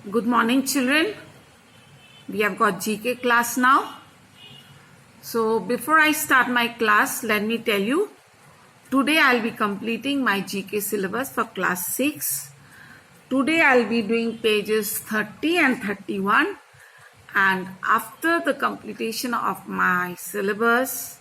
Good morning, children. We have got GK class now. So before I start my class, let me tell you, today I'll be completing my GK syllabus for class 6. Today I'll be doing pages 30 and 31. And after the completion of my syllabus,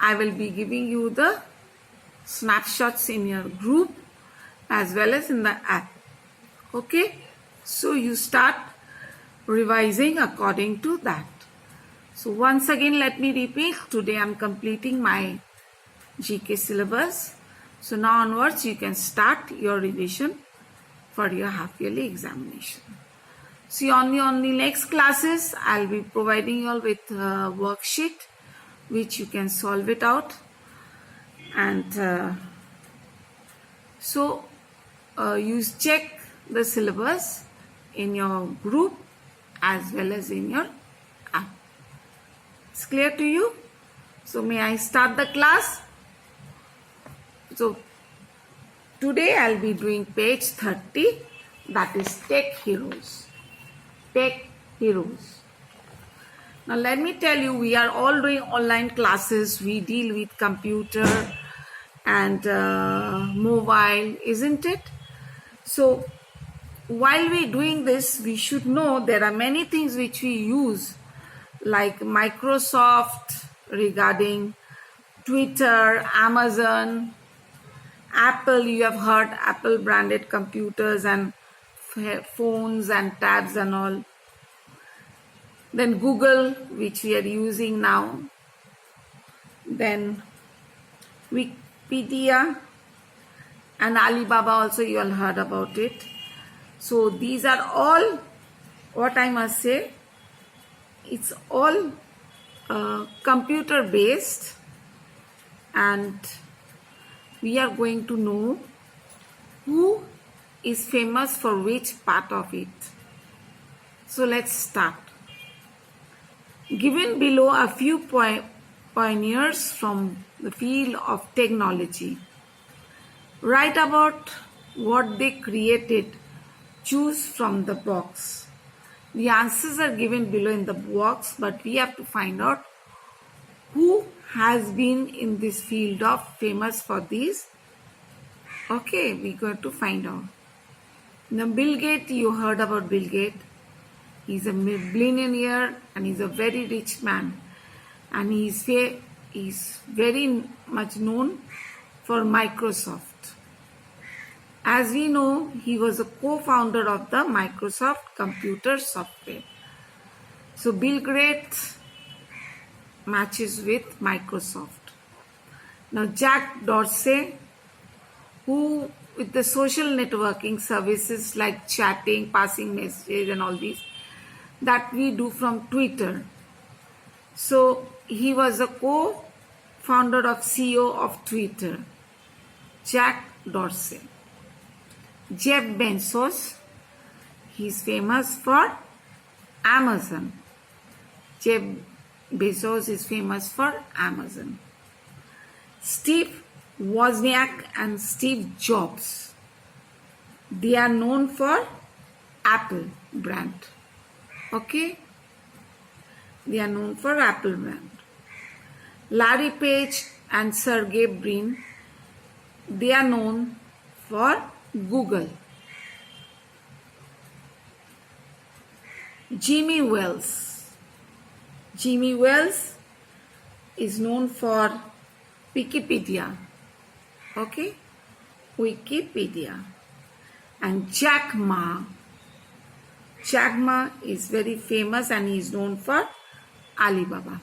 I will be giving you the snapshots in your group as well as in the app. Okay, so you start revising according to that. So once again, let me repeat, today I'm completing my GK syllabus. So now onwards, you can start your revision for your half-yearly examination. See, on the next classes, I'll be providing you all with a worksheet which you can solve it out. And you check the syllabus in your group as well as in your app. It's clear to you? So may I start the class? So today I'll be doing page 30, that is Tech Heroes. Tech Heroes. Now let me tell you, we are all doing online classes. We deal with computer and mobile, isn't it? So while we're doing this, we should know there are many things which we use, like Microsoft regarding Twitter, Amazon, Apple. You have heard Apple branded computers and phones and tabs and all. Then Google, which we are using now. Then Wikipedia and Alibaba also, you all heard about it. So these are all, what I must say, it's all computer based, and we are going to know who is famous for which part of it. So let's start. Given below a few pioneers from the field of technology. Write about what they created. Choose from the box. The answers are given below in the box, but we have to find out who has been in this field of famous for these. Okay, we got to find out. Now, Bill Gates, you heard about Bill Gates. He's a billionaire and he's a very rich man. And he's very much known for Microsoft. As we know, he was a co-founder of the Microsoft computer software. So Bill Gates matches with Microsoft. Now Jack Dorsey, who with the social networking services like chatting, passing messages and all these, that we do from Twitter. So he was a co-founder of CEO of Twitter, Jack Dorsey. Jeff Bezos, he's famous for Amazon. Jeff Bezos is famous for Amazon. Steve Wozniak and Steve Jobs, they are known for Apple brand. Okay? They are known for Apple brand. Larry Page and Sergey Brin, they are known for Google. Jimmy Wales. Jimmy Wales is known for Wikipedia. Okay? Wikipedia. And Jack Ma. Jack Ma is very famous and he is known for Alibaba.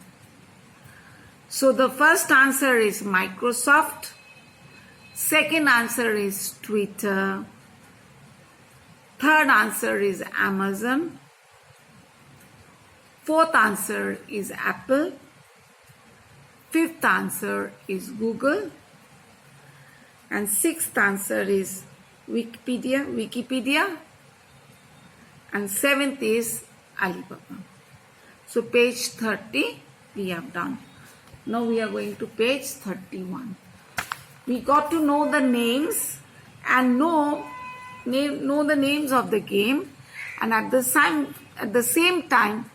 So the first answer is Microsoft. Second answer is Twitter. Third answer is Amazon. Fourth answer is Apple. Fifth answer is Google. And sixth answer is Wikipedia. And seventh is Alibaba. So page 30 we have done. Now we are going to page 31. We got to know the names and know the names of the game And at the same time,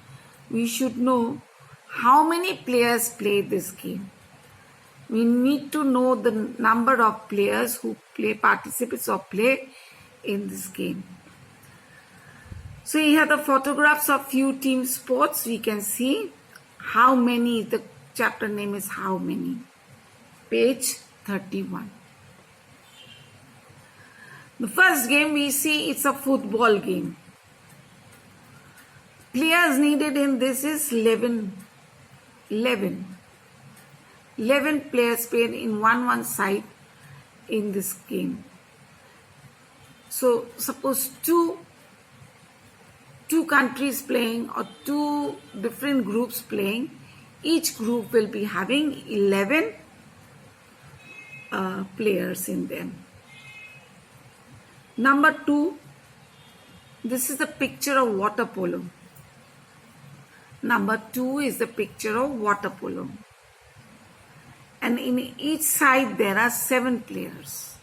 we should know how many players play this game. We need to know the number of players who play, participants or play in this game. So here are the photographs of few team sports. We can see how many, the chapter name is how many. Page 31. The first game we see, it's a football game. Players needed in this is 11 players played in one side in this game. So suppose two countries playing or two different groups playing, each group will be having 11 players in them. Number 2, this is the picture of water polo. Number 2 is the picture of water polo. And in each side there are 7 players.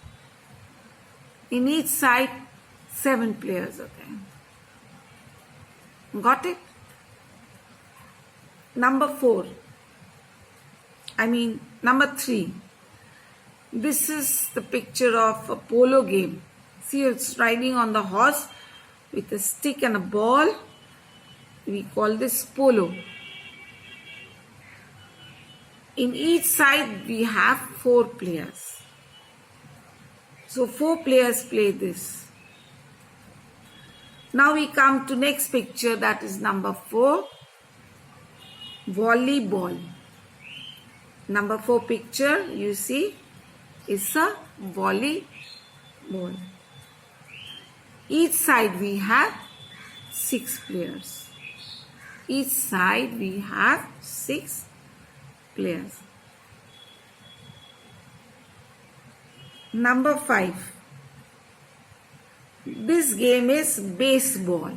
In each side, 7 players are there. Got it? Number 3. This is the picture of a polo game. See, it's riding on the horse with a stick and a ball. We call this polo. In each side we have 4 players. So 4 players play this. Now we come to next picture, that is number 4, volleyball. Number 4 picture you see is a volleyball. Each side we have 6 players. Each side we have 6 players. Number 5. This game is baseball.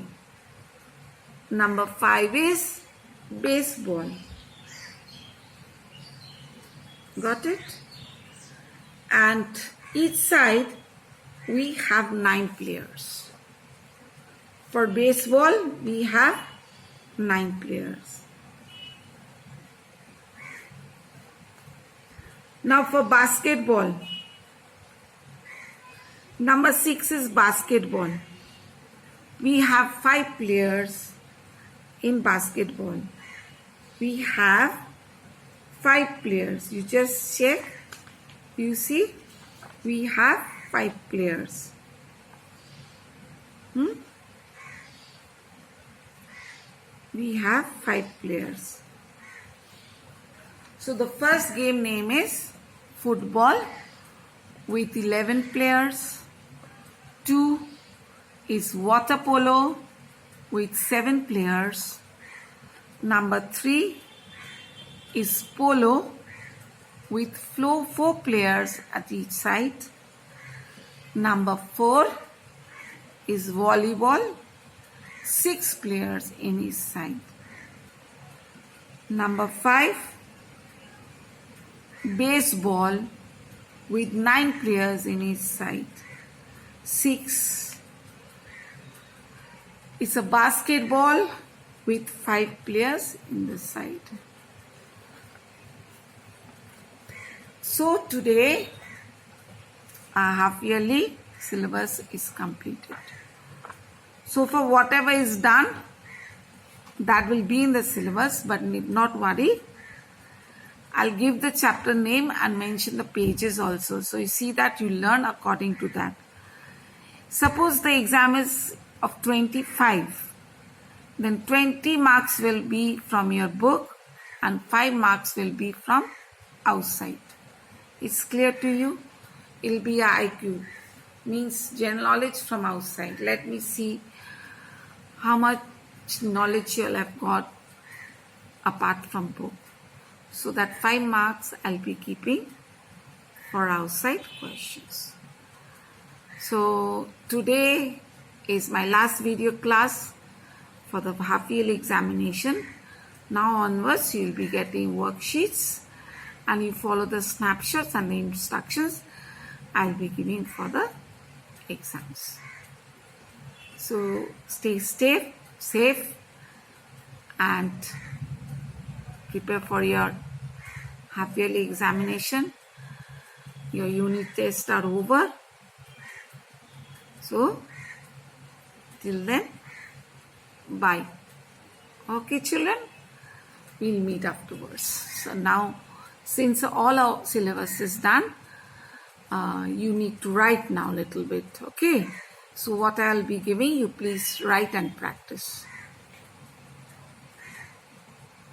Number 5 is baseball. Got it? And each side we have 9 players. For baseball we have 9 players. Now for basketball. Number 6 is basketball. We have 5 players in basketball. We have 5 players. You just check. You see, we have 5 players. We have 5 players. So the first game name is football with 11 players. 2 is water polo with 7 players. Number 3 is polo with 4 players at each side. Number 4 is volleyball, 6 players in each side. Number 5, baseball with 9 players in each side. 6 is a basketball with 5 players in the side. So today our half yearly syllabus is completed. So for whatever is done, that will be in the syllabus, but need not worry. I'll give the chapter name and mention the pages also. So you see that you learn according to that. Suppose the exam is of 25, then 20 marks will be from your book and 5 marks will be from outside. It's clear to you? It will be a IQ, means general knowledge from outside. Let me see how much knowledge you'll have got apart from book. So that 5 marks I'll be keeping for outside questions. So today is my last video class for the half yearly examination. Now onwards you will be getting worksheets and you follow the snapshots and the instructions I'll be giving for the exams. So stay safe and prepare for your half yearly examination. Your unit tests are over. So till then, bye. Okay, children, we'll meet afterwards. So now, since all our syllabus is done, you need to write now a little bit. Okay, so what I'll be giving you, please write and practice.